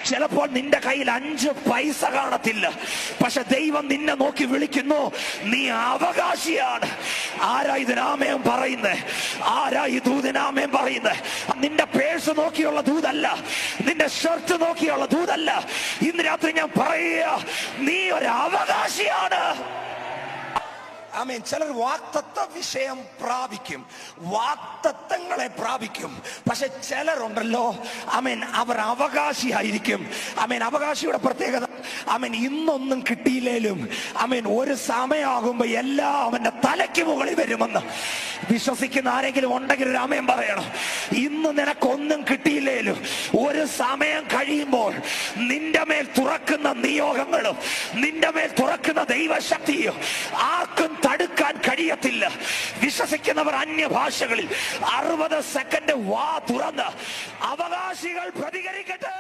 ചിലപ്പോൾ നിന്റെ കയ്യിൽ 5 പൈസ കാണത്തില്ല, പക്ഷെ ദൈവം നിന്നെ നോക്കി വിളിക്കുന്നു, നീ അവകാശിയാണ്. ആരാ ഇതിനാമയം പറയുന്നേ? ആരാ ഈ ദൂതനാമയം പറയുന്നേ? നിന്റെ പേഴ്സ് നോക്കിയുള്ള ദൂതല്ല, നിന്റെ ഷർട്ട് നോക്കിയുള്ള ദൂതല്ല. ഇന്ന് രാത്രി ഞാൻ പറയുക, നീ ഒരു അവകാശിയാണ്. ആമേൻ. ചിലർ വാഗ്ദത്ത വിഷയം പ്രാപിക്കും, വാഗ്ദത്തങ്ങളെ പ്രാപിക്കും. പക്ഷെ ചിലരുണ്ടല്ലോ, ആമേൻ, അവർ അവകാശിയായിരിക്കും. ആമേൻ. അവകാശിയുടെ പ്രത്യേകത, ആമേൻ, ഇന്നൊന്നും കിട്ടിയില്ലേലും ആമേൻ ഒരു സമയമാകുമ്പോ എല്ലാം അവന്റെ തലയ്ക്ക് മുകളിൽ വരുമെന്ന് വിശ്വസിക്കുന്ന ആരെങ്കിലും ഉണ്ടെങ്കിൽ ഒരു ആമേൻ പറയണം. ഇന്ന് നിനക്കൊന്നും കിട്ടിയില്ലേലും ഒരു സമയം കഴിയുമ്പോൾ നിന്റെ മേൽ തുറക്കുന്ന നിയോഗങ്ങളും നിന്റെ മേൽ തുറക്കുന്ന ദൈവശക്തിയും ആർക്കും തടുക്കാൻ കഴിയത്തില്ല. വിശ്വസിക്കുന്നവർ അന്യഭാഷകളിൽ 60 സെക്കൻഡ് വാ തുറന്ന് അവകാശികൾ പ്രതികരിക്കട്ടെ.